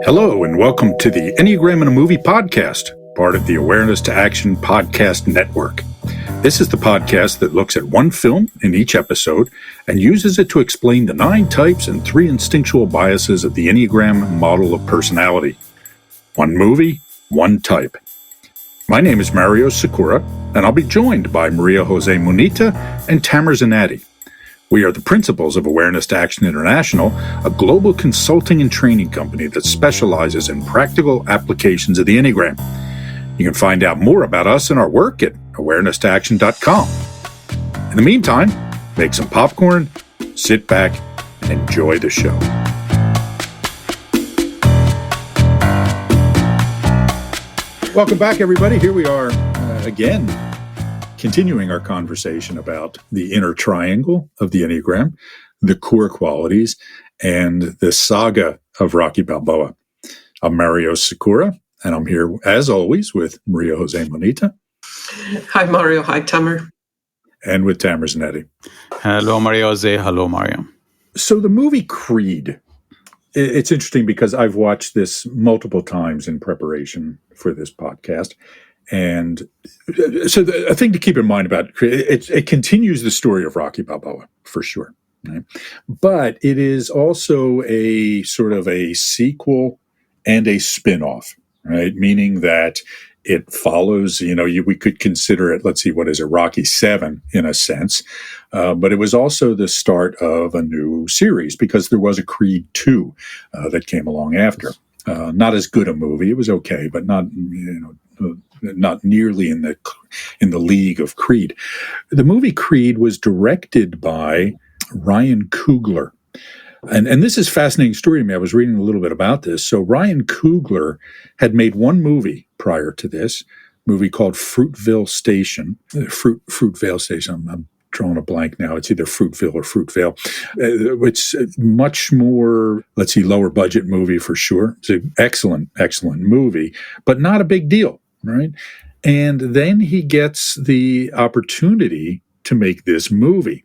Hello, and welcome to the Enneagram in a Movie podcast, part of the Awareness to Action podcast network. This is the podcast that looks at one film in each episode and uses it to explain the 9 types and 3 instinctual biases of the Enneagram model of personality. One movie, one type. My name is Mario Sakura, and I'll be joined by Maria Jose Munita and Tamer Zanatti. We are the principals of Awareness to Action International, a global consulting and training company that specializes in practical applications of the Enneagram. You can find out more about us and our work at awareness-to-action.com. In the meantime, make some popcorn, sit back, and enjoy the show. Welcome back, everybody. Here we are again, continuing our conversation about the inner triangle of the Enneagram, the core qualities, and the saga of Rocky Balboa. I'm Mario Sakura, and I'm here, as always, with Maria Jose Munita. Hi, Mario. Hi, Tamer. And with Tamer Zanatti. Hello, Mario Jose. Hello, Mario. So the movie Creed, it's interesting because I've watched this multiple times in preparation for this podcast. And so a thing to keep in mind about it continues the story of Rocky Balboa, for sure. Right? But it is also a sort of a sequel and a spin-off, right? Meaning that it follows, we could consider it, let's see, what is it, Rocky 7 in a sense. But it was also the start of a new series because there was a Creed 2 that came along after. Not as good a movie. It was okay, but not nearly in the league of Creed. The movie Creed was directed by Ryan Coogler. And this is a fascinating story to me. I was reading a little bit about this. So Ryan Coogler had made one movie prior to this, movie called Fruitvale Station. Fruitvale Station. I'm drawing a blank now. It's either Fruitville or Fruitvale. It's much more, lower budget movie for sure. It's an excellent movie, but not a big deal, right? And then he gets the opportunity to make this movie.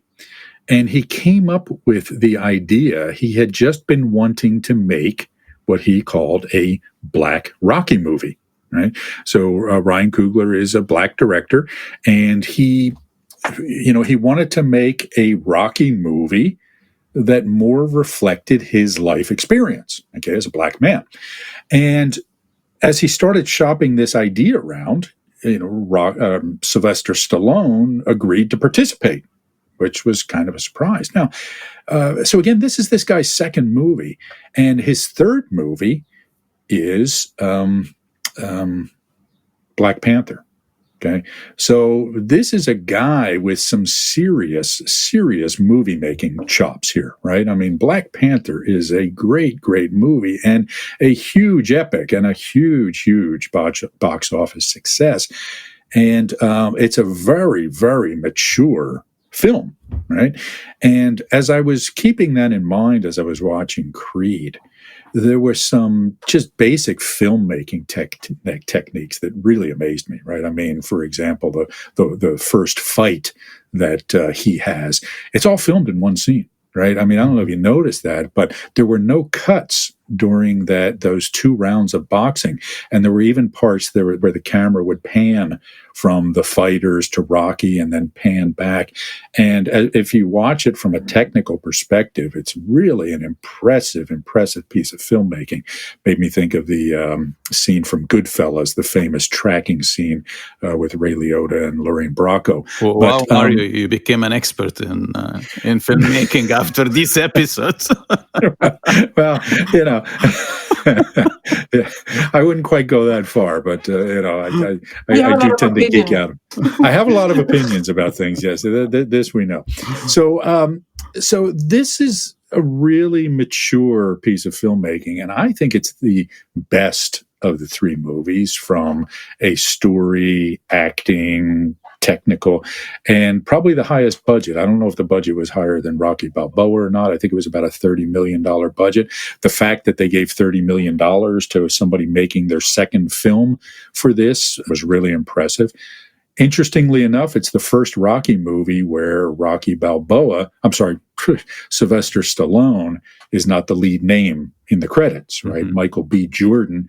And he came up with the idea. He had just been wanting to make what he called a Black Rocky movie, right? So Ryan Coogler is a Black director, and he wanted to make a Rocky movie that more reflected his life experience, okay, as a Black man. And as he started shopping this idea around, Sylvester Stallone agreed to participate, which was kind of a surprise. Now, so again, this is this guy's second movie, and his third movie is Black Panther. Okay, so this is a guy with some serious movie making chops here, right? I mean, Black Panther is a great movie and a huge epic and a huge box office success. And it's a very, very mature film, right? And as I was keeping that in mind as I was watching Creed, there were some just basic filmmaking techniques that really amazed me, right? I mean, for example, the first fight that he has, it's all filmed in one scene, right? I mean, I don't know if you noticed that, but there were no cuts during those 2 rounds of boxing. And there were even parts there where the camera would pan from the fighters to Rocky and then pan back. And if you watch it from a technical perspective, it's really an impressive piece of filmmaking. Made me think of the scene from Goodfellas, the famous tracking scene with Ray Liotta and Lorraine Bracco. Well, Mario, you became an expert in filmmaking after these episodes. Well, I wouldn't quite go that far, but I do tend to geek out. I have a lot of opinions about things. Yes, this we know. So this is a really mature piece of filmmaking, and I think it's the best of the 3 movies from a story, acting, technical, and probably the highest budget. I don't know if the budget was higher than Rocky Balboa or not. I think it was about a $30 million budget. The fact that they gave $30 million to somebody making their second film for this was really impressive. Interestingly enough, it's the first Rocky movie where Sylvester Stallone is not the lead name in the credits, right? Mm-hmm. Michael B. Jordan,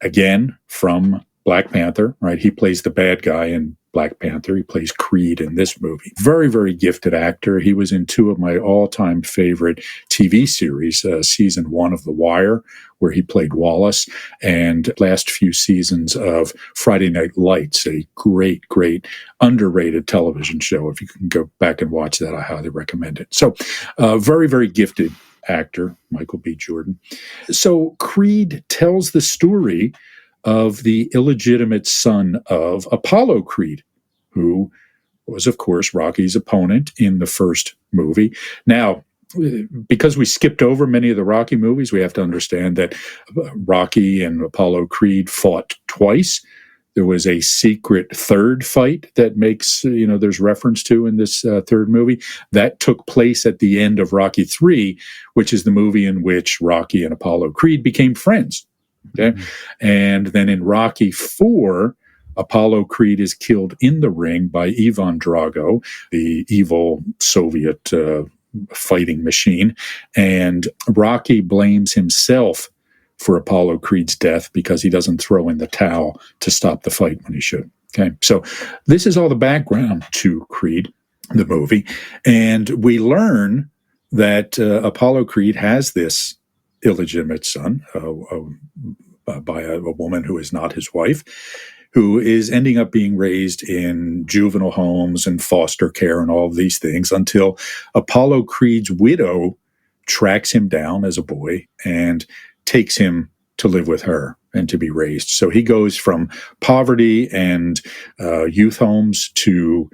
again, from Black Panther, right? He plays the bad guy in Black Panther. He plays Creed in this movie. Very, very gifted actor. He was in two of my all-time favorite TV series, season 1 of The Wire, where he played Wallace, and last few seasons of Friday Night Lights, a great, great, underrated television show. If you can go back and watch that, I highly recommend it. So, very, very gifted actor, Michael B. Jordan. So Creed tells the story of the illegitimate son of Apollo Creed, who was, of course, Rocky's opponent in the first movie. Now, because we skipped over many of the Rocky movies, we have to understand that Rocky and Apollo Creed fought twice. There was a secret third fight that makes, there's reference to in this third movie. That took place at the end of Rocky 3, which is the movie in which Rocky and Apollo Creed became friends. Okay. Mm-hmm. And then in Rocky 4, Apollo Creed is killed in the ring by Ivan Drago, the evil Soviet fighting machine. And Rocky blames himself for Apollo Creed's death because he doesn't throw in the towel to stop the fight when he should. Okay. So this is all the background to Creed, the movie. And we learn that Apollo Creed has this illegitimate son by a woman who is not his wife, who is ending up being raised in juvenile homes and foster care and all of these things until Apollo Creed's widow tracks him down as a boy and takes him to live with her and to be raised. So he goes from poverty and youth homes to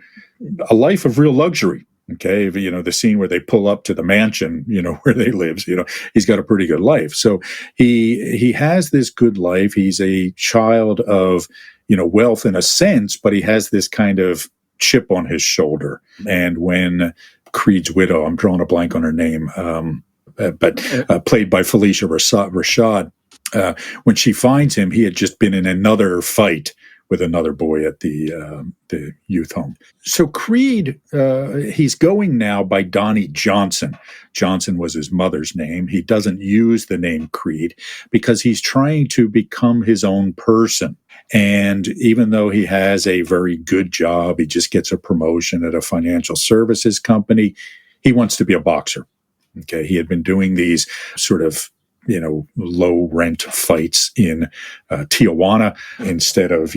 a life of real luxury. Okay, the scene where they pull up to the mansion, where they live, he's got a pretty good life. So he has this good life. He's a child of, wealth in a sense, but he has this kind of chip on his shoulder. And when Creed's widow, I'm drawing a blank on her name, but played by Felicia Rashad, when she finds him, he had just been in another fight with another boy at the youth home. So Creed, he's going now by Donnie Johnson. Johnson was his mother's name. He doesn't use the name Creed because he's trying to become his own person. And even though he has a very good job, he just gets a promotion at a financial services company, he wants to be a boxer. Okay, he had been doing these sort of low rent fights in Tijuana instead of,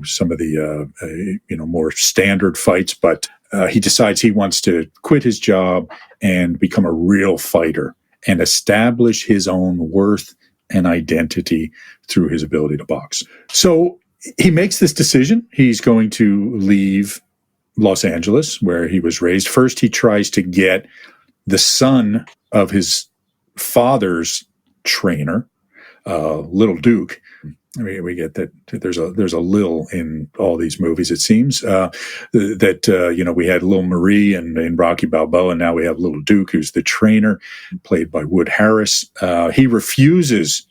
some of the, more standard fights. But he decides he wants to quit his job and become a real fighter and establish his own worth and identity through his ability to box. So he makes this decision. He's going to leave Los Angeles, where he was raised. First, he tries to get the son of his father's trainer, Little Duke. I mean, we get that there's a Lil in all these movies, it seems, we had Lil Marie in Rocky Balboa, and now we have Little Duke, who's the trainer, played by Wood Harris. He refuses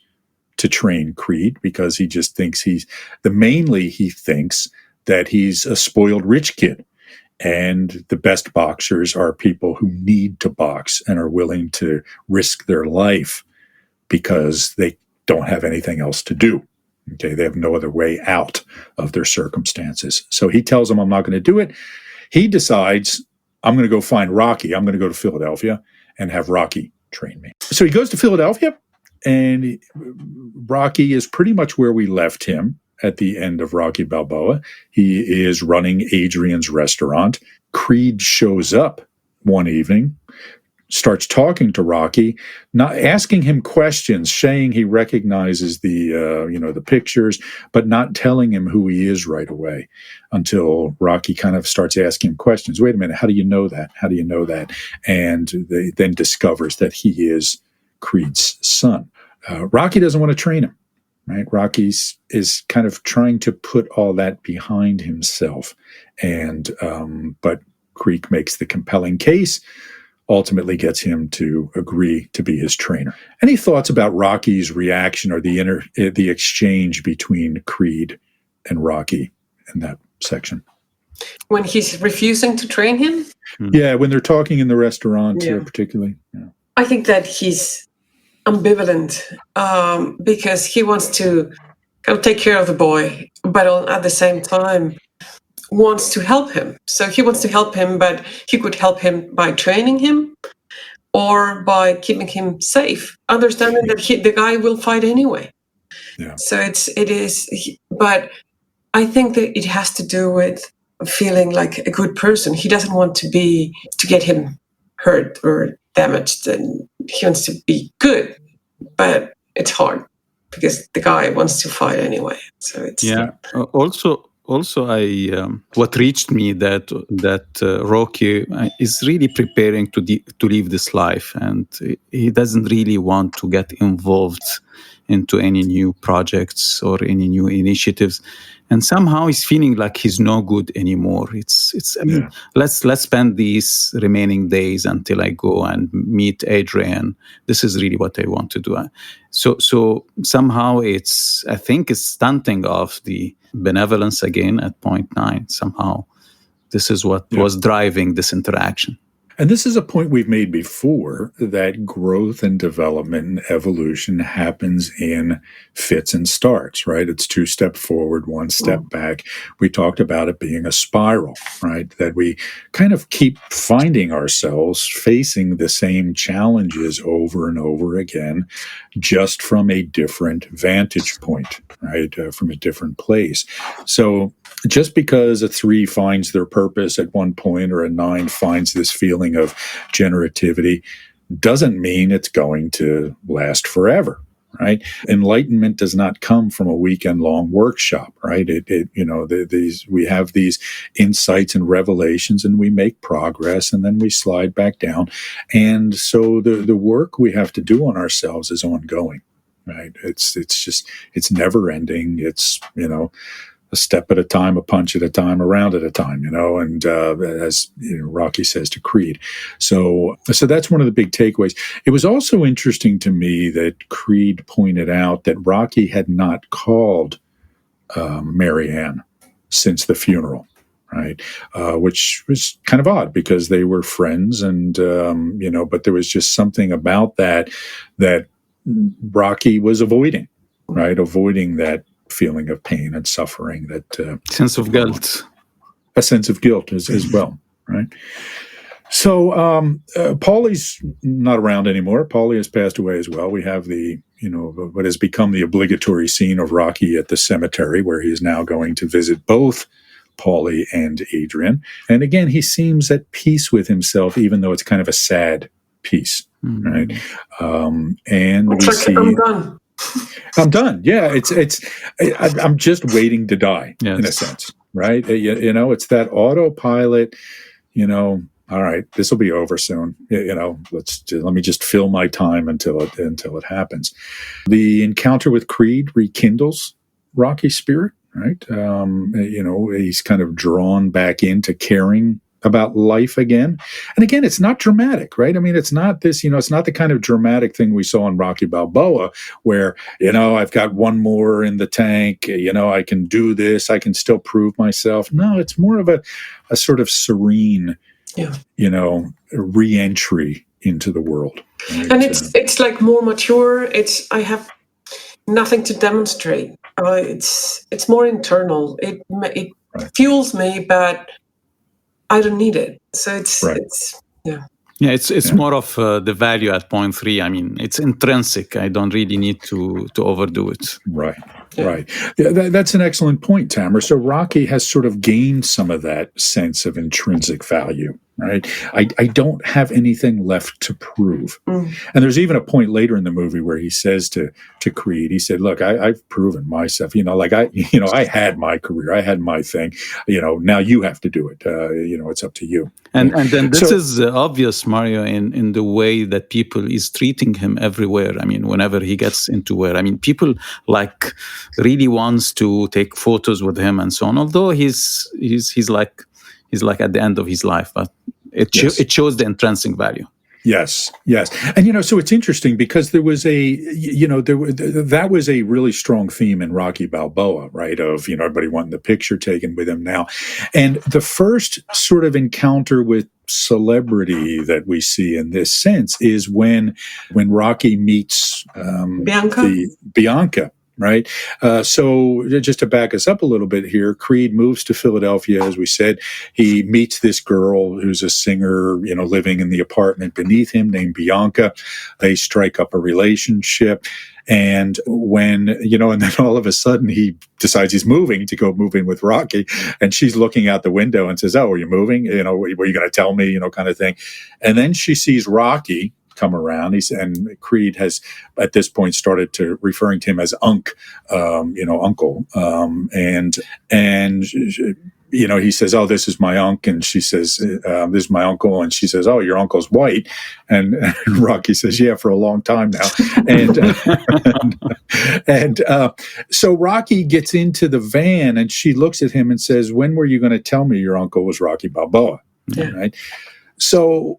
to train Creed because he just thinks he thinks that he's a spoiled rich kid. And the best boxers are people who need to box and are willing to risk their life because they don't have anything else to do. Okay, they have no other way out of their circumstances. So he tells them, I'm not going to do it. He decides, I'm going to go find Rocky. I'm going to go to Philadelphia and have Rocky train me. So he goes to Philadelphia, and Rocky is pretty much where we left him at the end of Rocky Balboa. He is running Adrian's restaurant. Creed shows up one evening, starts talking to Rocky, not asking him questions, saying he recognizes the pictures, but not telling him who he is right away until Rocky kind of starts asking him questions. Wait a minute, how do you know that? How do you know that? And they then discovers that he is Creed's son. Rocky doesn't want to train him. Right, Rocky is kind of trying to put all that behind himself, and but Creed makes the compelling case, ultimately gets him to agree to be his trainer. Any thoughts about Rocky's reaction or the exchange between Creed and Rocky in that section? When he's refusing to train him? Yeah, when they're talking in the restaurant, Yeah. particularly. Yeah. I think that he's ambivalent because he wants to kind of take care of the boy, but at the same time wants to help him. So he wants to help him, but he could help him by training him or by keeping him safe, understanding that the guy will fight anyway. Yeah. So but I think that it has to do with feeling like a good person. He doesn't want to get him hurt or damaged, and he wants to be good, but it's hard because the guy wants to fight anyway. So it's Also, I what reached me that Rocky is really preparing to live this life, and he doesn't really want to get involved into any new projects or any new initiatives, and somehow he's feeling like he's no good anymore. It's I mean, let's spend these remaining days until I go and meet Adrian. This is really what I want to do. So somehow I think it's stunting of the benevolence again at point 9. Somehow this is what was driving this interaction. And this is a point we've made before, that growth and development and evolution happens in fits and starts, right? It's 2 steps forward, 1 step back. We talked about it being a spiral, right? That we kind of keep finding ourselves facing the same challenges over and over again, just from a different vantage point, right? From a different place. So just because a 3 finds their purpose at one point or a 9 finds this feeling of generativity doesn't mean it's going to last forever, right? Enlightenment does not come from a weekend-long workshop, right? We have these insights and revelations, and we make progress, and then we slide back down. And so the work we have to do on ourselves is ongoing, right? It's never ending. It's, a step at a time, a punch at a time, a round at a time, and as Rocky says to Creed. So that's one of the big takeaways. It was also interesting to me that Creed pointed out that Rocky had not called Marianne since the funeral, right? Which was kind of odd because they were friends, and but there was just something about that Rocky was avoiding, right? Avoiding that feeling of pain and suffering, that sense of guilt, a sense of guilt as well, right? So Paulie's not around anymore. Paulie has passed away as well. We have what has become the obligatory scene of Rocky at the cemetery, where he is now going to visit both Paulie and Adrian. And again, he seems at peace with himself, even though it's kind of a sad piece, right? And we see, I'm done. Yeah, I'm just waiting to die, in a sense, right? It's that autopilot. All right, this will be over soon. Let me just fill my time until it happens. The encounter with Creed rekindles Rocky's spirit, right? He's kind of drawn back into caring about life again. And again, it's not dramatic, right? I mean, it's not this, it's not the kind of dramatic thing we saw in Rocky Balboa where, I've got one more in the tank, I can do this, I can still prove myself. No, it's more of a sort of serene, re-entry into the world. Right? And it's like more mature. I have nothing to demonstrate. It's more internal. It fuels me, but I don't need it. So it's more of the value at point 3. I mean, it's intrinsic. I don't really need to overdo it. Right. Yeah. Right. Yeah, that's an excellent point, Tamer. So Rocky has sort of gained some of that sense of intrinsic value, right? I don't have anything left to prove. And there's even a point later in the movie where he says to Creed, he said, look, I've proven myself, I had my career, I had my thing, now you have to do it. It's up to you. And then this is obvious, Mario, in the way that people is treating him everywhere. I mean, whenever he gets into people really wants to take photos with him and so on. Although he's like at the end of his life, but it shows the intrinsic value. Yes, yes, and so it's interesting because there was that was a really strong theme in Rocky Balboa, right? Of everybody wanting the picture taken with him now, and the first sort of encounter with celebrity that we see in this sense is when Rocky meets Bianca. Right. So just to back us up a little bit here, Creed moves to Philadelphia, as we said. He meets this girl who's a singer, living in the apartment beneath him, named Bianca. They strike up a relationship. And when, and then all of a sudden he decides he's moving to go move in with Rocky. And she's looking out the window and says, "Oh, are you moving? Were you going to tell me, kind of thing." And then she sees Rocky come around. And Creed has at this point started to referring to him as uncle. And he says, "Oh, this is my uncle." And she says, "This is my uncle." And she says, "Oh, your uncle's white." And Rocky says, "Yeah, for a long time now." And so Rocky gets into the van and she looks at him and says, "When were you going to tell me your uncle was Rocky Balboa?" Yeah. Right. So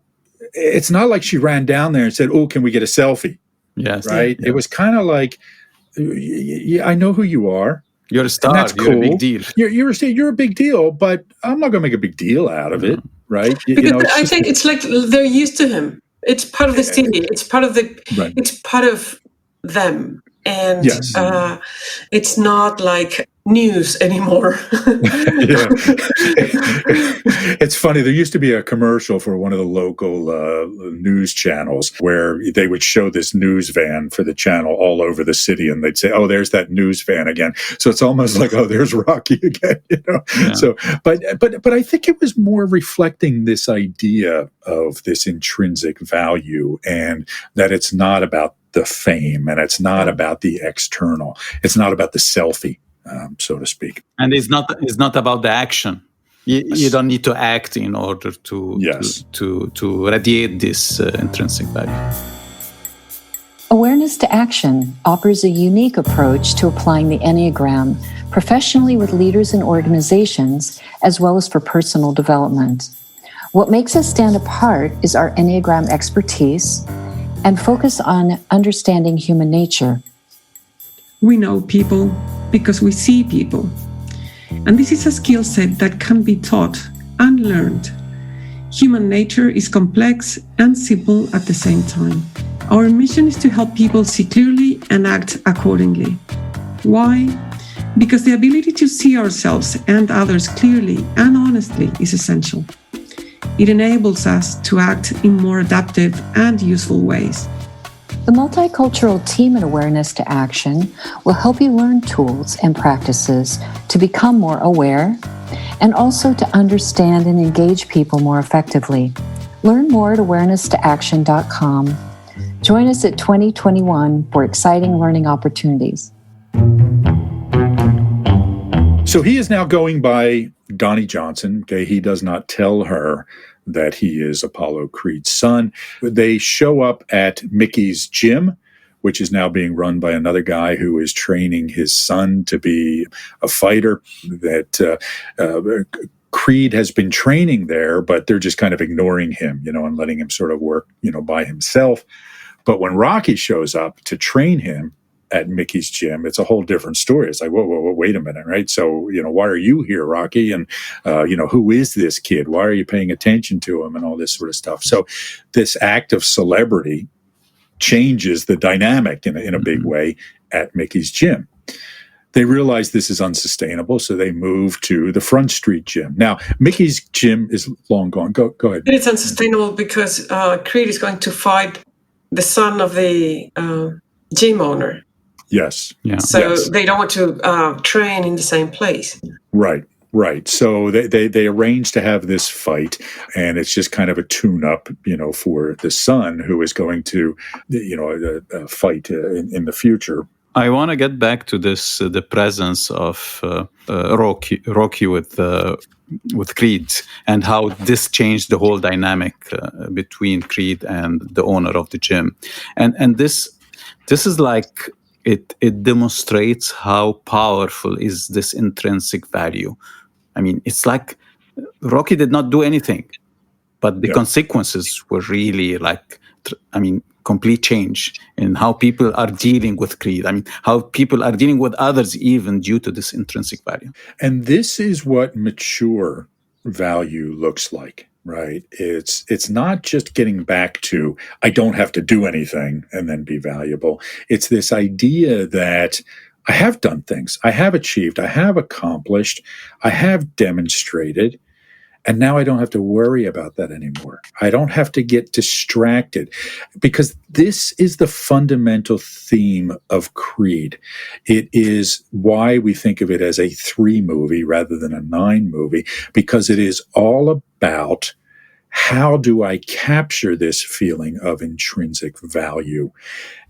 it's not like she ran down there and said, "Oh, can we get a selfie?" Yes. Right. Yeah. It was kind of like, I know who you are. You're a star. That's cool. You're a big deal. You're a big deal, but I'm not going to make a big deal out of it. Right. Because I think it's like they're used to him. It's part of the city. It's part of it's part of them. And yes. It's not like news anymore. It's funny. There used to be a commercial for one of the local news channels where they would show this news van for the channel all over the city, and they'd say, "Oh, there's that news van again." So it's almost like, "Oh, there's Rocky again." Yeah. So, but I think it was more reflecting this idea of this intrinsic value, and that it's not about the fame, and it's not about the external. It's not about the selfie, so to speak. And it's not about the action. You don't need to act in order to radiate this intrinsic value. Awareness to Action offers a unique approach to applying the Enneagram professionally with leaders and organizations, as well as for personal development. What makes us stand apart is our Enneagram expertise and focus on understanding human nature. We know people because we see people. And this is a skill set that can be taught and learned. Human nature is complex and simple at the same time. Our mission is to help people see clearly and act accordingly. Why? Because the ability to see ourselves and others clearly and honestly is essential. It enables us to act in more adaptive and useful ways. The Multicultural Team in Awareness to Action will help you learn tools and practices to become more aware and also to understand and engage people more effectively. Learn more at awareness-to-action.com. Join us at 2021 for exciting learning opportunities. So he is now going by Donnie Johnson. Okay, he does not tell her that he is Apollo Creed's son. They show up at Mickey's gym, which is now being run by another guy who is training his son to be a fighter. That Creed has been training there, but they're just kind of ignoring him, and letting him sort of work, by himself. But when Rocky shows up to train him at Mickey's gym, it's a whole different story. It's like, whoa, wait a minute, right? So, why are you here, Rocky? And, who is this kid? Why are you paying attention to him and all this sort of stuff? So this act of celebrity changes the dynamic in a big way at Mickey's gym. They realize this is unsustainable, so they move to the Front Street gym. Now, Mickey's gym is long gone. Go ahead. It's unsustainable because Creed is going to fight the son of the gym owner. Yes. Yeah. So they don't want to train in the same place. Right. So they arrange to have this fight, and it's just kind of a tune-up, for the son who is going to, fight in the future. I want to get back to this, the presence of Rocky with Creed, and how this changed the whole dynamic between Creed and the owner of the gym, and this is like it demonstrates how powerful is this intrinsic value. I mean, it's like Rocky did not do anything, but the consequences were really complete change in how people are dealing with creed. How people are dealing with others even due to this intrinsic value. And this is what mature value looks like, right? It's not just getting back to, I don't have to do anything and then be valuable. It's this idea that I have done things, I have achieved, I have accomplished, I have demonstrated, and now I don't have to worry about that anymore. I don't have to get distracted, because this is the fundamental theme of Creed. It is why we think of it as a 3 movie rather than a 9 movie, because it is all about how do I capture this feeling of intrinsic value.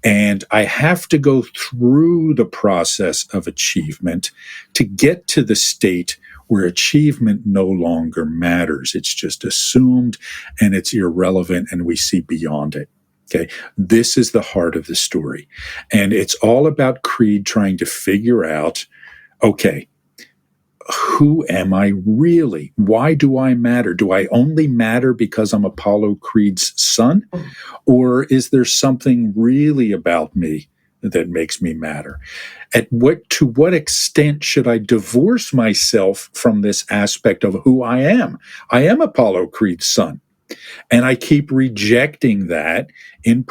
And I have to go through the process of achievement to get to the state where achievement no longer matters. It's just assumed and it's irrelevant and we see beyond it. Okay. This is the heart of the story. And it's all about Creed trying to figure out, okay, who am I really? Why do I matter? Do I only matter because I'm Apollo Creed's son? Or is there something really about me that makes me matter? To what extent should I divorce myself from this aspect of who I am? I am Apollo Creed's son. And I keep rejecting that in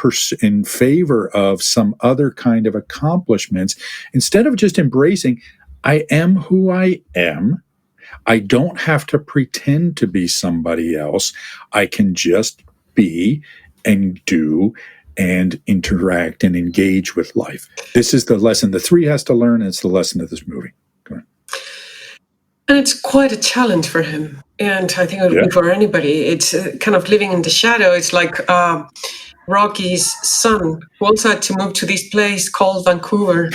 favor of some other kind of accomplishments, instead of just embracing, I am who I am. I don't have to pretend to be somebody else. I can just be and do and interact and engage with life. This is the lesson the 3 has to learn, and it's the lesson of this movie. And it's quite a challenge for him. And I think it would be for anybody. It's kind of living in the shadow. It's like Rocky's son, who also had to move to this place called Vancouver.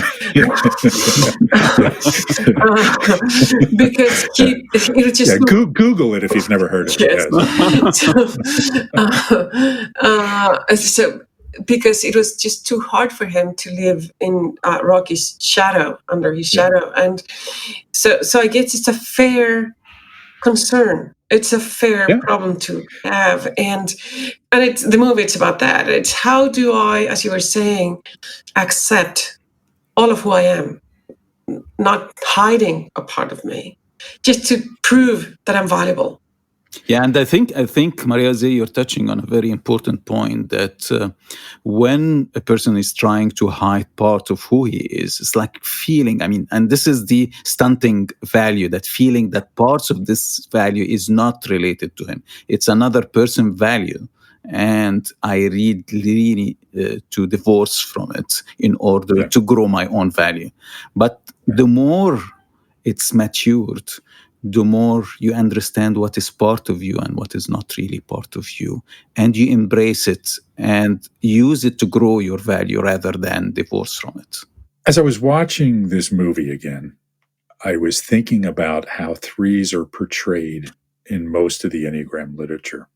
Because he was just... Google it if he's never heard of it. So because it was just too hard for him to live in Rocky's shadow, under his shadow. And so I guess it's a fair concern. It's a fair problem to have. And it's the movie, it's about that. It's how do I, as you were saying, accept all of who I am, not hiding a part of me, just to prove that I'm valuable. Yeah, and I think Maria Z, you're touching on a very important point, that when a person is trying to hide part of who he is, it's like feeling, and this is the stunting value, that feeling that parts of this value is not related to him. It's another person's value. And I really to divorce from it in order to grow my own value. But the more it's matured, the more you understand what is part of you and what is not really part of you. And you embrace it and use it to grow your value rather than divorce from it. As I was watching this movie again, I was thinking about how 3s are portrayed in most of the Enneagram literature,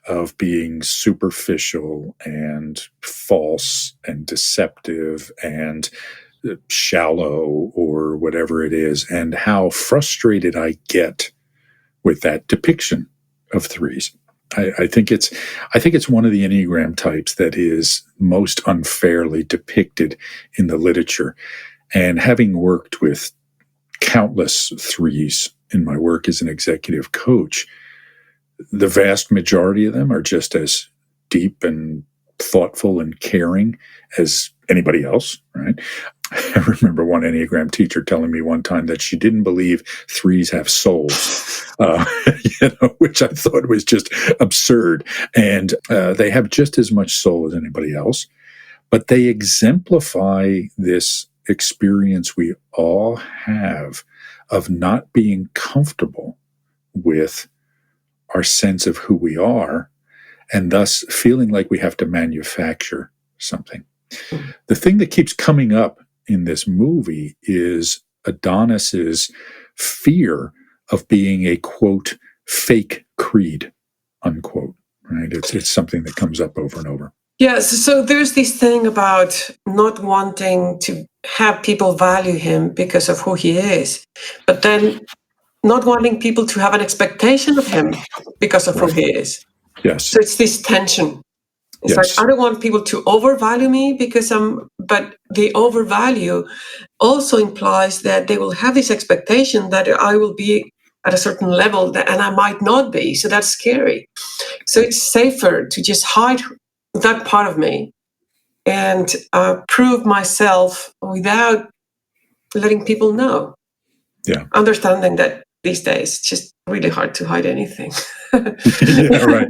of being superficial and false and deceptive and shallow or whatever it is, and how frustrated I get with that depiction of 3s. I think it's one of the Enneagram types that is most unfairly depicted in the literature. And having worked with countless 3s in my work as an executive coach, the vast majority of them are just as deep and thoughtful and caring as anybody else, right? I remember one Enneagram teacher telling me one time that she didn't believe 3s have souls, which I thought was just absurd. And they have just as much soul as anybody else, but they exemplify this experience we all have of not being comfortable with our sense of who we are, and thus feeling like we have to manufacture something. The thing that keeps coming up in this movie is Adonis's fear of being a, quote, fake creed, unquote, right? It's something that comes up over and over. Yeah, so there's this thing about not wanting to have people value him because of who he is, but then not wanting people to have an expectation of him because of who he is. Yes. So it's this tension. It's Yes. like, I don't want people to overvalue me but the overvalue also implies that they will have this expectation that I will be at a certain level and I might not be. So that's scary. So it's safer to just hide that part of me and prove myself without letting people know. Yeah. Understanding that these days it's just really hard to hide anything. Yeah, right.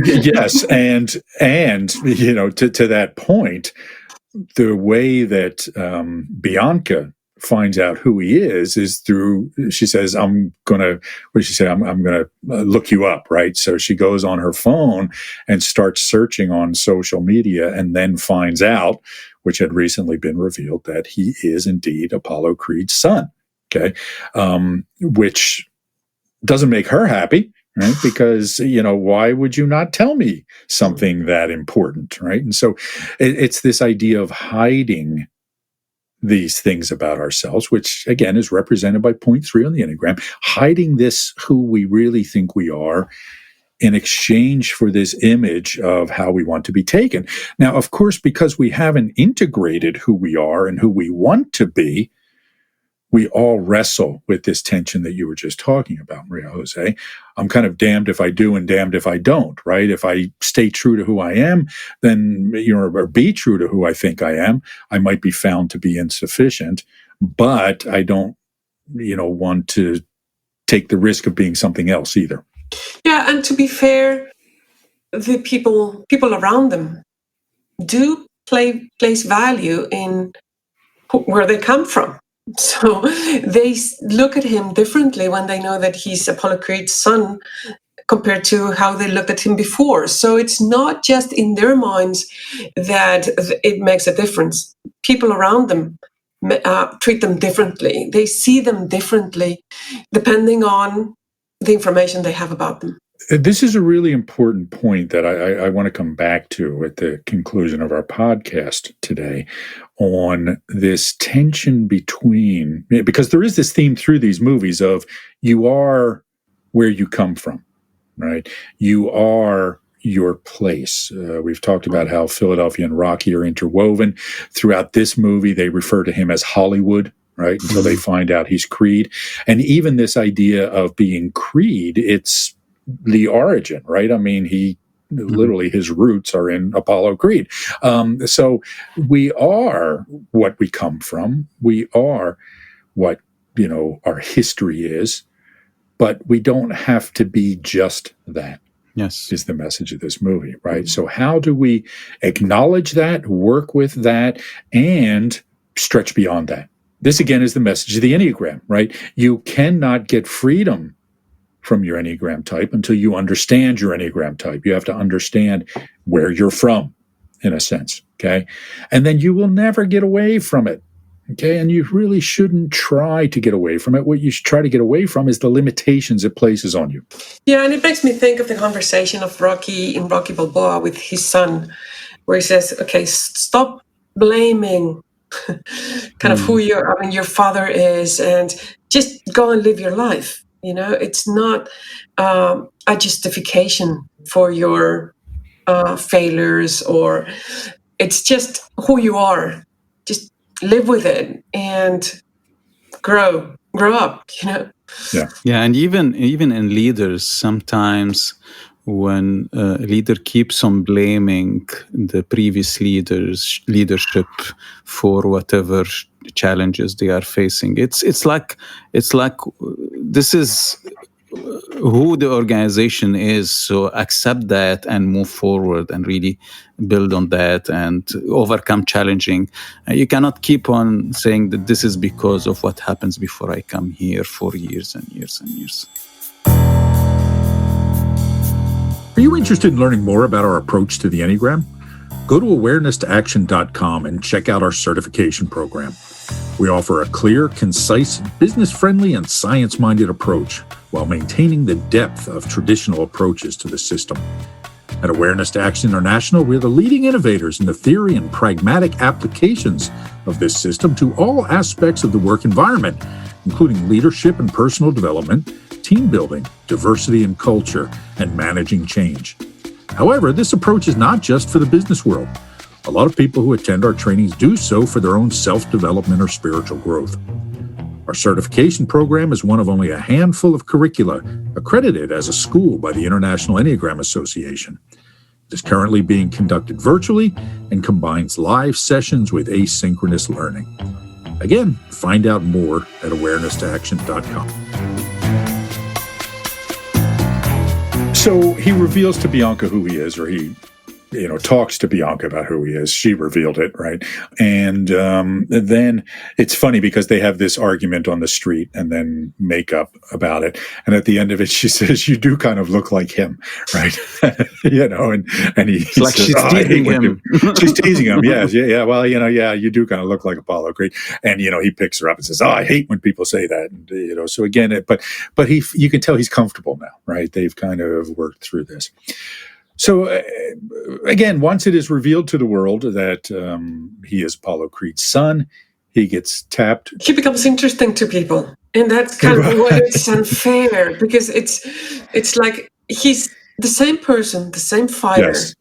Yes, and to that point, the way that Bianca finds out who he is through, she says, I'm gonna look you up, right? So she goes on her phone and starts searching on social media, and then finds out, which had recently been revealed, that he is indeed Apollo Creed's son. Okay, which doesn't make her happy, right? Because, why would you not tell me something that important, right? And so it's this idea of hiding these things about ourselves, which again is represented by point 3 on the Enneagram, hiding this who we really think we are in exchange for this image of how we want to be taken. Now, of course, because we haven't integrated who we are and who we want to be, we all wrestle with this tension that you were just talking about, Maria Jose. I'm kind of damned if I do and damned if I don't, right? If I stay true to who I am, then, or be true to who I think I am, I might be found to be insufficient, but I don't, want to take the risk of being something else either. Yeah, and to be fair, the people around them do place value in where they come from. So they look at him differently when they know that he's Apollo Creed's son compared to how they looked at him before. So it's not just in their minds that it makes a difference. People around them treat them differently. They see them differently depending on the information they have about them. This is a really important point that I want to come back to at the conclusion of our podcast today, on this tension between, because there is this theme through these movies of you are where you come from, right? You are your place. We've talked about how Philadelphia and Rocky are interwoven. Throughout this movie, they refer to him as Hollywood, right? Until they find out he's Creed. And even this idea of being Creed, it's the origin, right? I mean, he literally, his roots are in Apollo Creed. So we are what we come from. We are what, our history is, but we don't have to be just that. Yes. Is the message of this movie, right? So how do we acknowledge that, work with that, and stretch beyond that? This, again, is the message of the Enneagram, right? You cannot get freedom from your Enneagram type until you understand your Enneagram type. You have to understand where you're from, in a sense, okay? And then you will never get away from it, okay? And you really shouldn't try to get away from it. What you should try to get away from is the limitations it places on you. Yeah, and it makes me think of the conversation of Rocky in Rocky Balboa with his son, where he says, okay, stop blaming kind of who your father is, and just go and live your life. It's not a justification for your failures, or it's just who you are. Just live with it and grow up, Yeah. Yeah, and even in leaders, sometimes when a leader keeps on blaming the previous leadership for whatever challenges they are facing, it's like this is who the organization is. So accept that and move forward and really build on that and overcome challenging. You cannot keep on saying that this is because of what happens before I come here for years and years and years. Are you interested in learning more about our approach to the Enneagram? Go to awareness-to-action.com and check out our certification program. We offer a clear, concise, business-friendly, and science-minded approach while maintaining the depth of traditional approaches to the system. At Awareness to Action International, we're the leading innovators in the theory and pragmatic applications of this system to all aspects of the work environment, including leadership and personal development, team building, diversity in culture, and managing change. However, this approach is not just for the business world. A lot of people who attend our trainings do so for their own self-development or spiritual growth. Our certification program is one of only a handful of curricula accredited as a school by the International Enneagram Association. It is currently being conducted virtually and combines live sessions with asynchronous learning. Again, find out more at awareness-to-action.com. So he reveals to Bianca who he is, or he talks to Bianca about who he is. She revealed it, right? And then it's funny because they have this argument on the street and then make up about it. And at the end of it, she says, "You do kind of look like him," right? And he like says, she's teasing him. She's teasing him. Yes, yeah. Well, you do kind of look like Apollo Creed. And he picks her up and says, "Oh, I hate when people say that." And, so again, but you can tell he's comfortable now, right? They've kind of worked through this. So, again, once it is revealed to the world that he is Apollo Creed's son, he gets tapped. He becomes interesting to people. And that's kind of what it's unfair, because it's like he's the same person, the same fighter, Yes.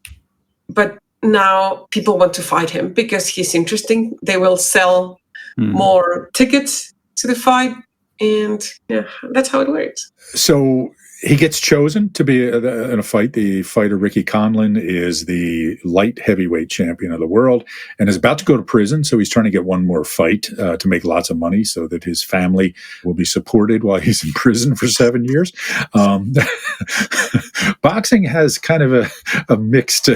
But now people want to fight him because he's interesting. They will sell more tickets to the fight. And that's how it works. So he gets chosen to be in a fight. The fighter, Ricky Conlon, is the light heavyweight champion of the world and is about to go to prison. So he's trying to get one more fight to make lots of money so that his family will be supported while he's in prison for 7 years. Boxing has kind of a mixed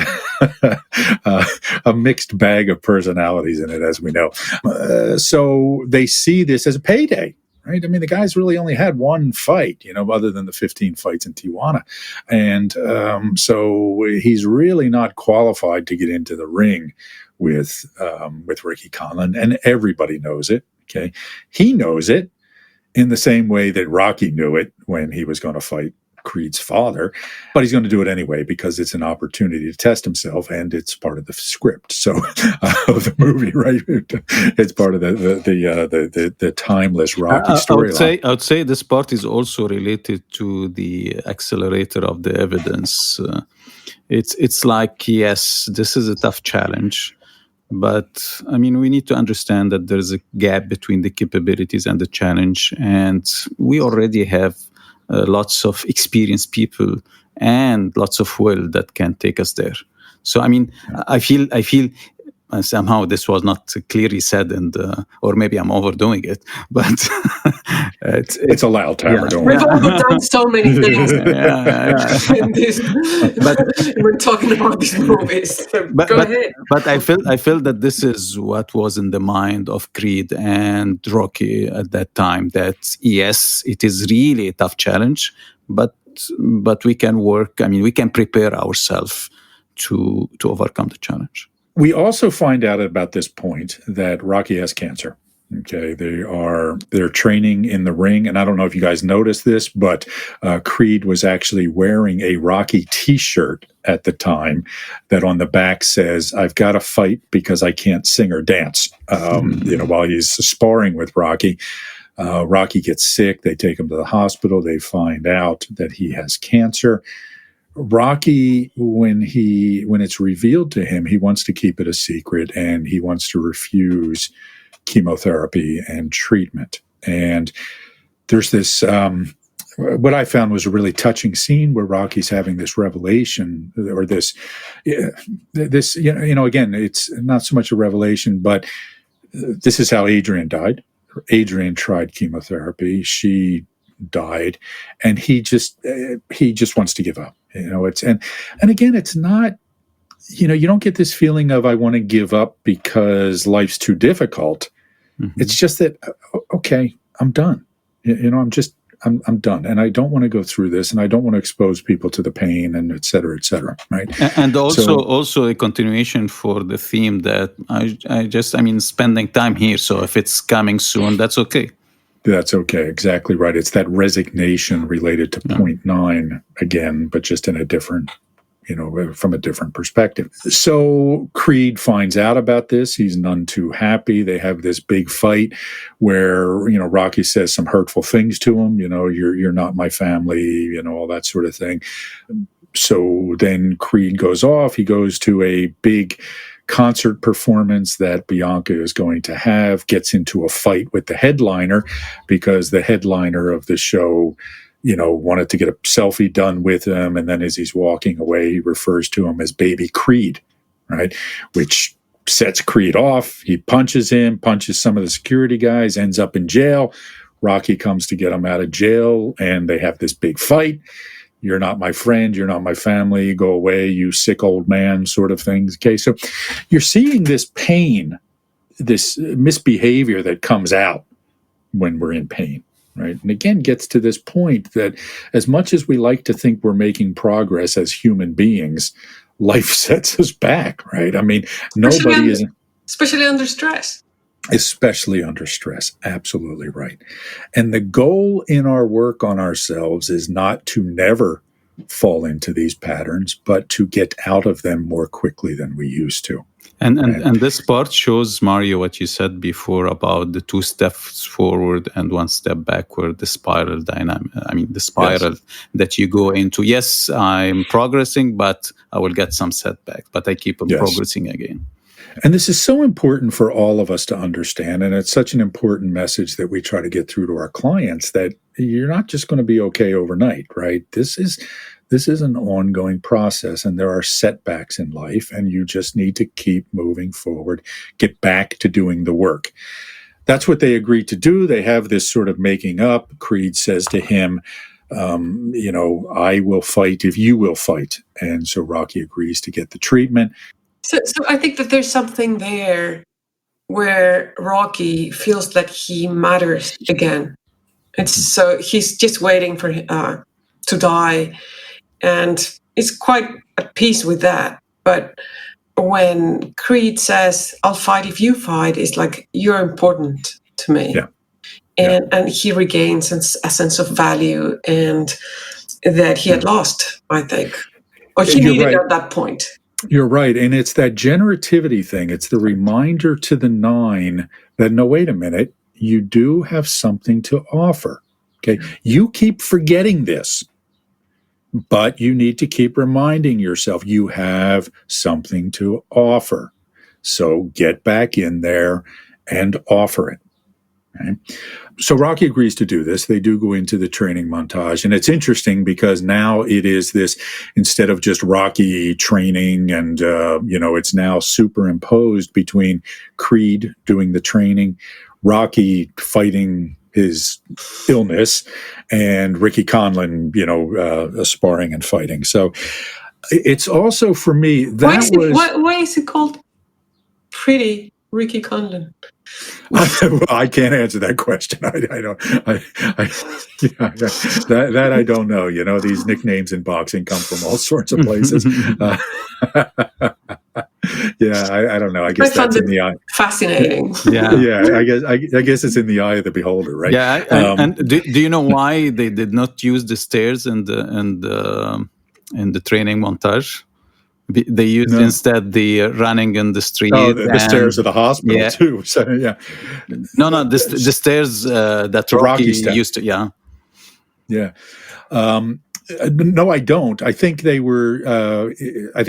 a mixed bag of personalities in it, as we know. So they see this as a payday. Right. I mean, the guy's really only had one fight, other than the 15 fights in Tijuana. And so he's really not qualified to get into the ring with Ricky Conlon. And everybody knows it. Okay. He knows it in the same way that Rocky knew it when he was going to fight Creed's father, but he's going to do it anyway because it's an opportunity to test himself, and it's part of the script. So of the movie, right? It's part of the timeless Rocky storyline. I would say this part is also related to the accelerator of the evidence. It's like, yes, this is a tough challenge, but I mean, we need to understand that there's a gap between the capabilities and the challenge, and we already have lots of experienced people and lots of will that can take us there. So, I mean, I feel somehow this was not clearly said, and or maybe I'm overdoing it, but it's allowed, Tamer. Don't We've worry. all done so many things. But we're talking about these movies. So go ahead. But I feel that this is what was in the mind of Creed and Rocky at that time. That yes, it is really a tough challenge, but we can work. I mean, we can prepare ourselves to overcome the challenge. We also find out about this point that Rocky has cancer. Okay, they're training in the ring, and I don't know if you guys noticed this, but Creed was actually wearing a Rocky T-shirt at the time that on the back says, "I've got to fight because I can't sing or dance." While he's sparring with Rocky, Rocky gets sick. They take him to the hospital. They find out that he has cancer. Rocky, when it's revealed to him, he wants to keep it a secret, and he wants to refuse chemotherapy and treatment. And there's this, what I found was a really touching scene where Rocky's having this revelation, or this, again, it's not so much a revelation, but this is how Adrian died. Adrian tried chemotherapy. She died, and he just wants to give up. And again, it's not, you don't get this feeling of I want to give up because life's too difficult. Mm-hmm. It's just that, okay, I'm done. I'm done, and I don't want to go through this, and I don't want to expose people to the pain, and et cetera, right? And also a continuation for the theme that I mean, spending time here. So if it's coming soon, that's okay. That's okay. Exactly right. It's that resignation related to point 9 again, but just in a different from a different perspective. So Creed finds out about this. He's none too happy. They have this big fight where, Rocky says some hurtful things to him, you're not my family, all that sort of thing. So then Creed goes off. He goes to a big concert performance that Bianca is going to have, gets into a fight with the headliner because the headliner of the show wanted to get a selfie done with him. And then as he's walking away, he refers to him as Baby Creed, right? Which sets Creed off. He punches him, punches some of the security guys, ends up in jail. Rocky comes to get him out of jail, and they have this big fight. You're not my friend. You're not my family. Go away, you sick old man, sort of things. Okay, so you're seeing this pain, this misbehavior that comes out when we're in pain. Right. And again, gets to this point that as much as we like to think we're making progress as human beings, life sets us back. Right. I mean, especially under stress. Especially under stress. Absolutely right. And the goal in our work on ourselves is not to never fall into these patterns, but to get out of them more quickly than we used to. And this part shows, Mario, what you said before about the 2 steps forward and 1 step backward, the spiral dynamic. I mean, the spiral that you go into. Yes, I'm progressing, but I will get some setback, but I keep on progressing again. And this is so important for all of us to understand. And it's such an important message that we try to get through to our clients, that you're not just going to be okay overnight, right? This is an ongoing process, and there are setbacks in life, and you just need to keep moving forward, get back to doing the work. That's what they agreed to do. They have this sort of making up. Creed says to him, I will fight if you will fight. And so Rocky agrees to get the treatment. So I think that there's something there where Rocky feels that he matters again. So he's just waiting for to die. And is quite at peace with that. But when Creed says, I'll fight if you fight, it's like, you're important to me. Yeah. And he regains a sense of value and that he had lost, I think. Or he needed at that point. You're right. And it's that generativity thing. It's the reminder to the 9 that, no, wait a minute, you do have something to offer. Okay. You keep forgetting this. But you need to keep reminding yourself you have something to offer. So get back in there and offer it. Okay? So Rocky agrees to do this. They do go into the training montage. And it's interesting because now it is this, instead of just Rocky training and, it's now superimposed between Creed doing the training, Rocky fighting his illness, and Ricky Conlon, sparring and fighting. So it's also, for me, why is it called Pretty Ricky Conlon? I can't answer that question. I don't. That I don't know. These nicknames in boxing come from all sorts of places. I don't know. I guess that's in the eye. Fascinating. I guess it's in the eye of the beholder, right? Yeah. And do you know why they did not use the stairs in the training montage? They used instead the running in the street. Oh, the stairs of the hospital too. So, No, the stairs that Rocky used to. Yeah. No, I don't. I think they were,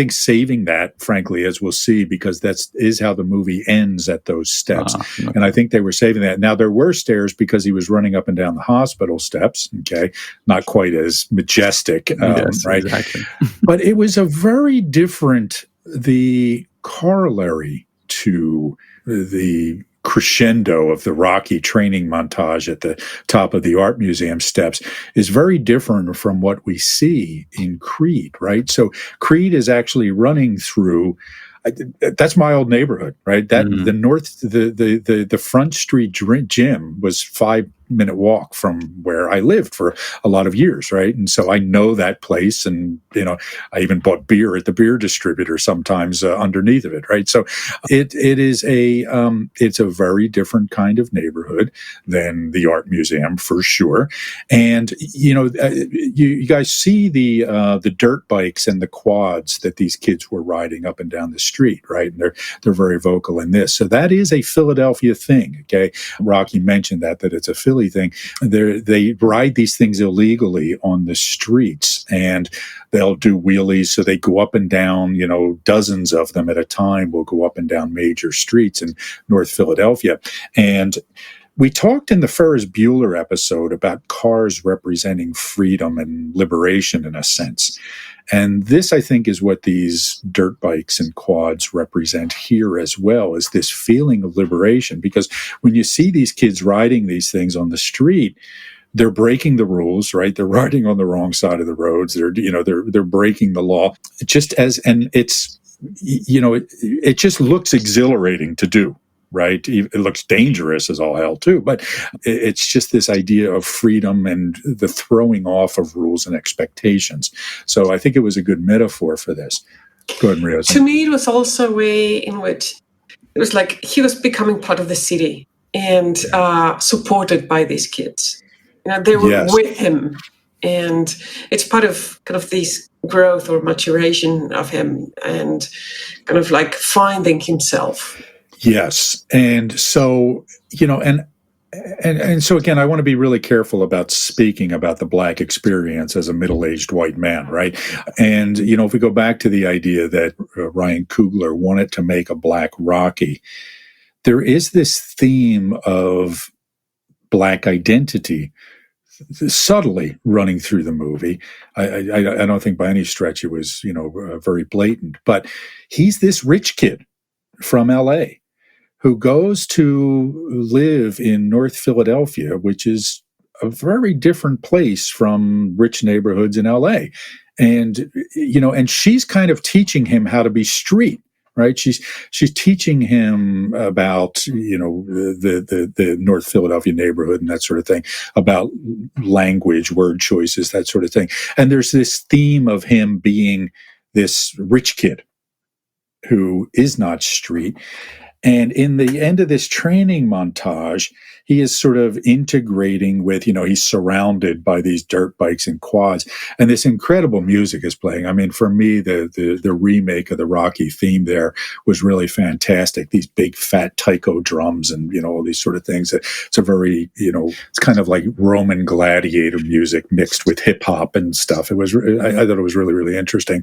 saving that, frankly, as we'll see, because that is how the movie ends at those steps. Okay. And I think they were saving that. Now, there were stairs because he was running up and down the hospital steps, okay? Not quite as majestic, right? Exactly. But it was a very different, the corollary to the crescendo of the Rocky training montage at the top of the art museum steps is very different from what we see in Creed, right? So Creed is actually running through, that's my old neighborhood, right? That the Front Street gym was 5 minute walk from where I lived for a lot of years, right? And so I know that place, and I even bought beer at the beer distributor sometimes underneath of it, right? So it is it's a very different kind of neighborhood than the art museum for sure. And you guys see the dirt bikes and the quads that these kids were riding up and down the street, right? And they're very vocal in this. So that is a Philadelphia thing. Okay, Rocky mentioned that it's a Philly thing. They ride these things illegally on the streets, and they'll do wheelies. So they go up and down, dozens of them at a time will go up and down major streets in North Philadelphia. And we talked in the Ferris Bueller episode about cars representing freedom and liberation in a sense. And this, I think, is what these dirt bikes and quads represent here as well, is this feeling of liberation. Because when you see these kids riding these things on the street, they're breaking the rules, right? They're riding on the wrong side of the roads. They're breaking the law. It just looks exhilarating to do. Right? It looks dangerous as all hell too, but it's just this idea of freedom and the throwing off of rules and expectations. So I think it was a good metaphor for this. Go ahead, Maria. To me, it was also a way in which it was like he was becoming part of the city and supported by these kids. They were with him, and it's part of kind of this growth or maturation of him and kind of like finding himself. Yes. And so, and so again, I want to be really careful about speaking about the Black experience as a middle-aged white man, right? And, if we go back to the idea that Ryan Coogler wanted to make a Black Rocky, there is this theme of Black identity subtly running through the movie. I don't think by any stretch it was, very blatant, but he's this rich kid from LA who goes to live in North Philadelphia, which is a very different place from rich neighborhoods in LA. And, and she's kind of teaching him how to be street, right? She's teaching him about, the North Philadelphia neighborhood and that sort of thing, about language, word choices, that sort of thing. And there's this theme of him being this rich kid who is not street. And in the end of this training montage, he is sort of integrating with, he's surrounded by these dirt bikes and quads, and this incredible music is playing. I mean, for me, the remake of the Rocky theme there was really fantastic. These big fat taiko drums and, all these sort of things. It's a very, it's kind of like Roman gladiator music mixed with hip hop and stuff. I thought it was really, really interesting,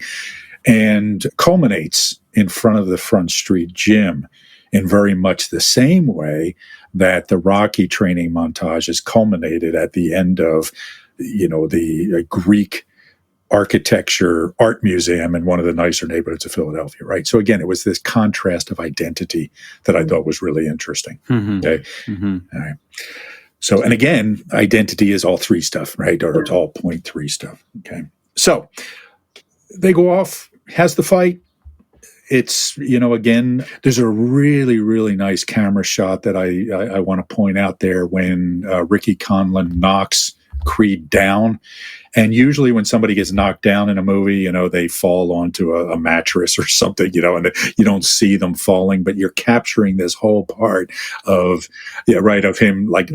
and culminates in front of the Front Street Gym in very much the same way that the Rocky training montage is culminated at the end of, the Greek architecture art museum in one of the nicer neighborhoods of Philadelphia, right? So again, it was this contrast of identity that I thought was really interesting. Mm-hmm. Okay. Mm-hmm. All right. So, and again, identity is all three stuff, right? Or it's all 0.3 stuff. Okay. So they go off, has the fight. It's, again, there's a really, really nice camera shot that I want to point out there when Ricky Conlon knocks Creed down. And usually when somebody gets knocked down in a movie, they fall onto a mattress or something, and you don't see them falling, but you're capturing this whole part of, of him, like,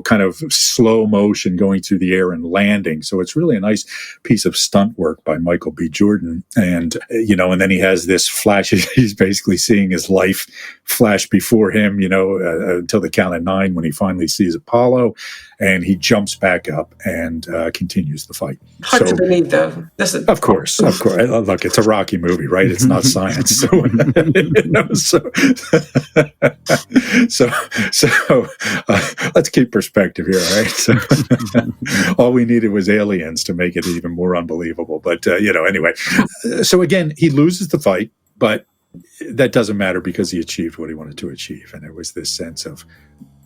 kind of slow motion going through the air and landing. So it's really a nice piece of stunt work by Michael B. Jordan. And, and then he has this flash. He's basically seeing his life flash before him, until the count of 9 when he finally sees Apollo, and he jumps back up and continues the fight. Hard to believe, though. Of course. Look, it's a Rocky movie, right? It's not science. So, let's keep perspective here, right? So, all we needed was aliens to make it even more unbelievable. But anyway. So again, he loses the fight, but that doesn't matter because he achieved what he wanted to achieve, and it was this sense of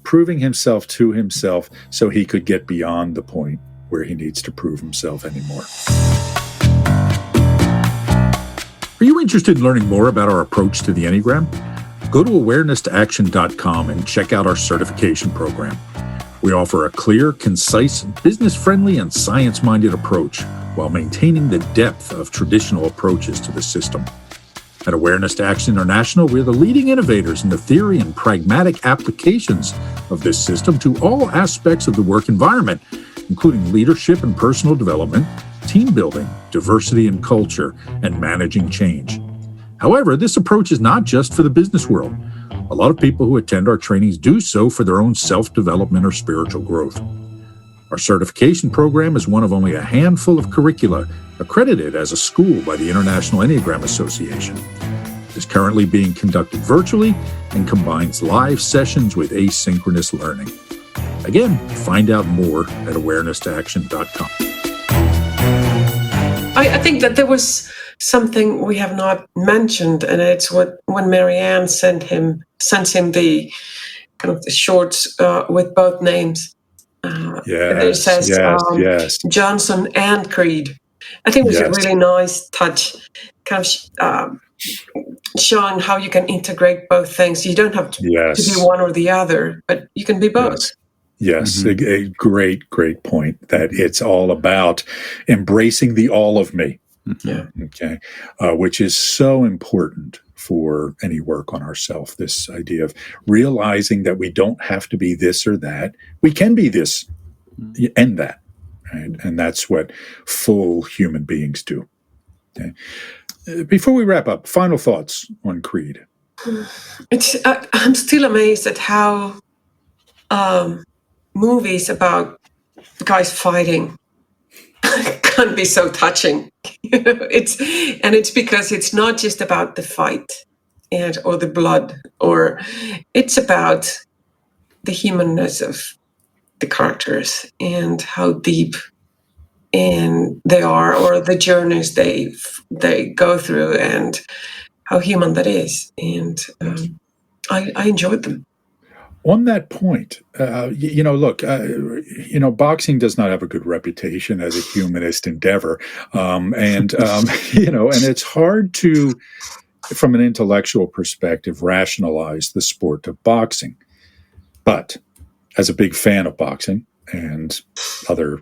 proving himself to himself so he could get beyond the point where he needs to prove himself anymore. Are you interested in learning more about our approach to the Enneagram? Go to awareness-to-action.com and check out our certification program. We offer a clear, concise, business-friendly, and science-minded approach while maintaining the depth of traditional approaches to the system. At Awareness to Action International, we're the leading innovators in the theory and pragmatic applications of this system to all aspects of the work environment, including leadership and personal development, team building, diversity and culture, and managing change. However, this approach is not just for the business world. A lot of people who attend our trainings do so for their own self-development or spiritual growth. Our certification program is one of only a handful of curricula accredited as a school by the International Enneagram Association. It is currently being conducted virtually and combines live sessions with asynchronous learning. Again, find out more at awareness-to-action.com. I think that there was something we have not mentioned, and it's when Marianne sends him the kind of the shorts with both names. It says yes. Johnson and Creed. I think it's a really nice touch, kind of showing how you can integrate both things. You don't have to be one or the other, but you can be both. Yes, a great point, that it's all about embracing the all of me. Yeah. Okay. Which is so important for any work on ourselves. This idea of realizing that we don't have to be this or that. We can be this and that. Right? And that's what full human beings do. Okay. Before we wrap up, final thoughts on Creed. I'm still amazed at how movies about guys fighting can be so touching. It's because it's not just about the fight or the blood, or it's about the humanness of the characters and how deep they are, or the journeys they go through, and how human that is. And I enjoyed them. On that point, boxing does not have a good reputation as a humanist endeavor. And it's hard to, from an intellectual perspective, rationalize the sport of boxing. But as a big fan of boxing and other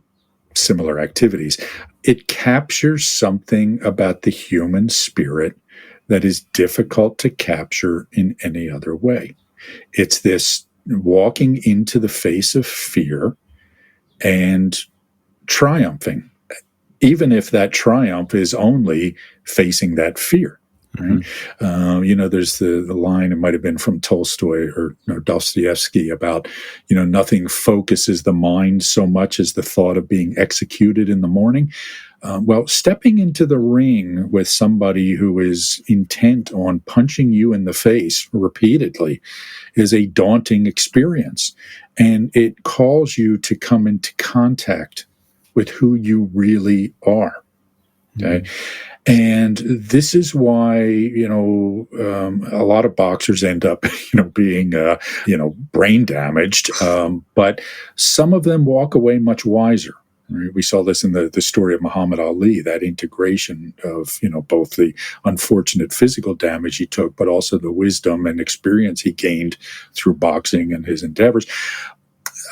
similar activities, it captures something about the human spirit that is difficult to capture in any other way. It's this walking into the face of fear and triumphing, even if that triumph is only facing that fear. Right? There's the line, it might have been from Tolstoy or Dostoevsky, about, nothing focuses the mind so much as the thought of being executed in the morning. Well, stepping into the ring with somebody who is intent on punching you in the face repeatedly is a daunting experience. And it calls you to come into contact with who you really are. Okay. And this is why, a lot of boxers end up, being, brain damaged. But some of them walk away much wiser. Right? We saw this in the story of Muhammad Ali, that integration of, both the unfortunate physical damage he took, but also the wisdom and experience he gained through boxing and his endeavors.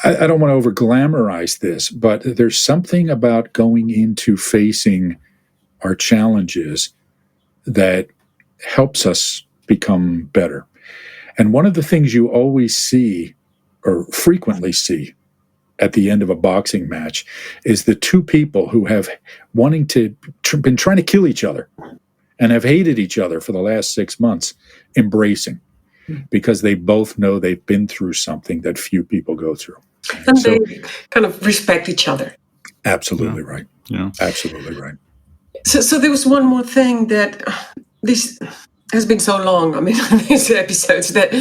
I don't want to over-glamorize this, but there's something about going into facing our challenges that helps us become better. And one of the things you always see, or frequently see, at the end of a boxing match is the two people who have been trying to kill each other and have hated each other for the last 6 months embracing, because they both know they've been through something that few people go through. And they kind of respect each other. Absolutely right. Yeah. Absolutely right. So there was one more thing that this has been so long. I mean, these episodes that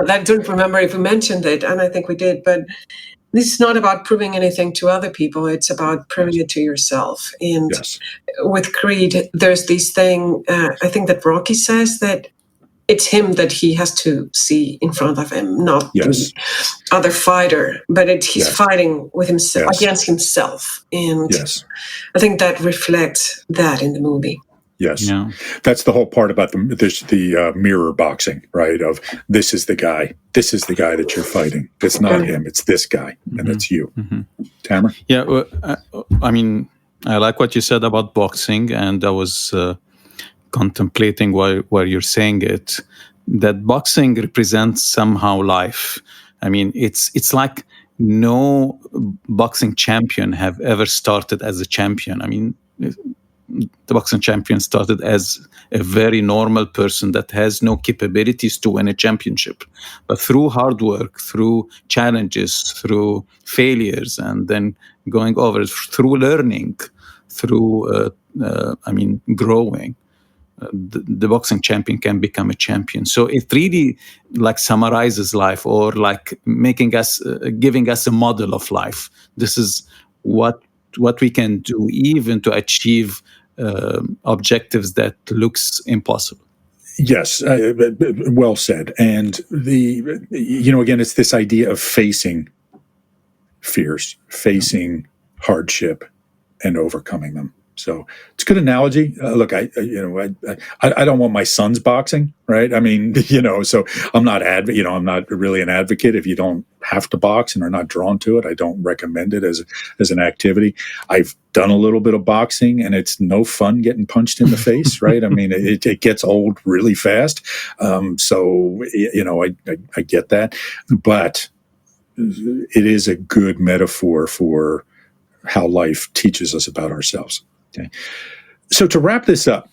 I don't remember if we mentioned it, and I think we did, but this is not about proving anything to other people. It's about proving it to yourself. And with Creed, there's this thing, I think that Rocky says, that it's him that he has to see in front of him, not the other fighter, but he's fighting with himself, against himself. And I think that reflects that in the movie. Yes. Yeah. That's the whole part about the mirror boxing, right? Of this is the guy. This is the guy that you're fighting. It's not him. It's this guy. And it's you. Tamer? Yeah. I mean, I like what you said about boxing, and I was contemplating while you're saying it, that boxing represents somehow life. I mean, it's like no boxing champion have ever started as a champion. I mean, the boxing champion started as a very normal person that has no capabilities to win a championship. But through hard work, through challenges, through failures, and then going over it, through learning, through, growing, the boxing champion can become a champion. So it really like summarizes life, or like making us, giving us a model of life. This is what we can do even to achieve objectives that looks impossible. Yes, well said. And again, it's this idea of facing fears, facing hardship, and overcoming them. So it's a good analogy. Look, I don't want my sons boxing, right? I mean, so I'm not I'm not really an advocate. If you don't have to box and are not drawn to it, I don't recommend it as an activity. I've done a little bit of boxing, and it's no fun getting punched in the face, right? I mean, it gets old really fast. So I get that, but it is a good metaphor for how life teaches us about ourselves. Okay. So to wrap this up,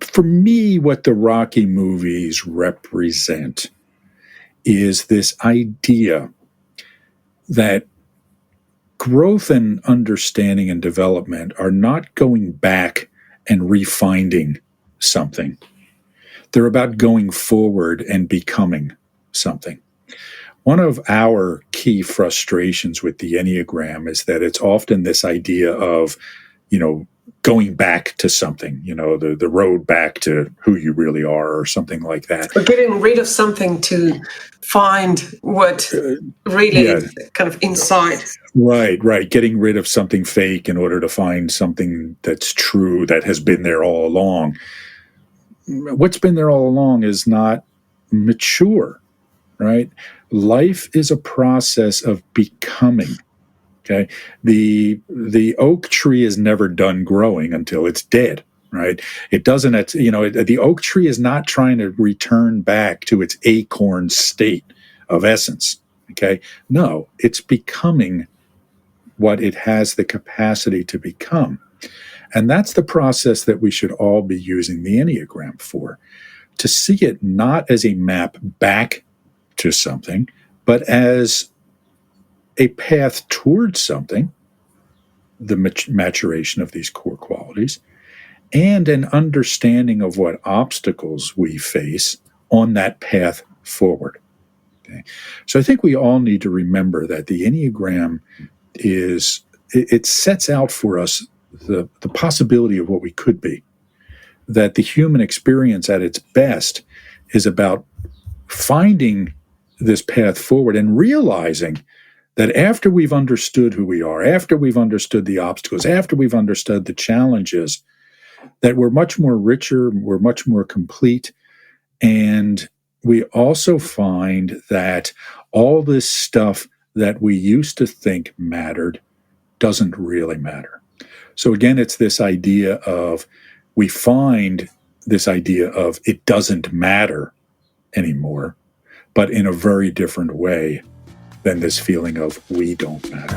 for me, what the Rocky movies represent is this idea that growth and understanding and development are not going back and refinding something. They're about going forward and becoming something. One of our key frustrations with the Enneagram is that it's often this idea of, going back to something, the road back to who you really are, or something like that. Or getting rid of something to find what really is kind of inside. Right. Getting rid of something fake in order to find something that's true, that has been there all along. What's been there all along is not mature, right? Life is a process of becoming. Okay. The oak tree is never done growing until it's dead, right? It doesn't, the oak tree is not trying to return back to its acorn state of essence. Okay. No, it's becoming what it has the capacity to become. And that's the process that we should all be using the Enneagram for, to see it not as a map back to something, but as a path towards something, the maturation of these core qualities, and an understanding of what obstacles we face on that path forward. Okay? So I think we all need to remember that the Enneagram it sets out for us the possibility of what we could be, that the human experience at its best is about finding this path forward and realizing that after we've understood who we are, after we've understood the obstacles, after we've understood the challenges, that we're much more richer, we're much more complete. And we also find that all this stuff that we used to think mattered doesn't really matter. So again, it's this idea of, we find this idea of it doesn't matter anymore, but in a very different way than this feeling of we don't matter.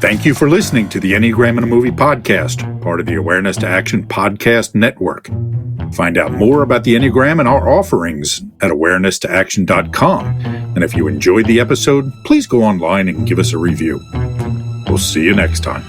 Thank you for listening to the Enneagram in a Movie podcast, part of the Awareness to Action podcast network. Find out more about the Enneagram and our offerings at awareness-to-action.com. And if you enjoyed the episode, please go online and give us a review. We'll see you next time.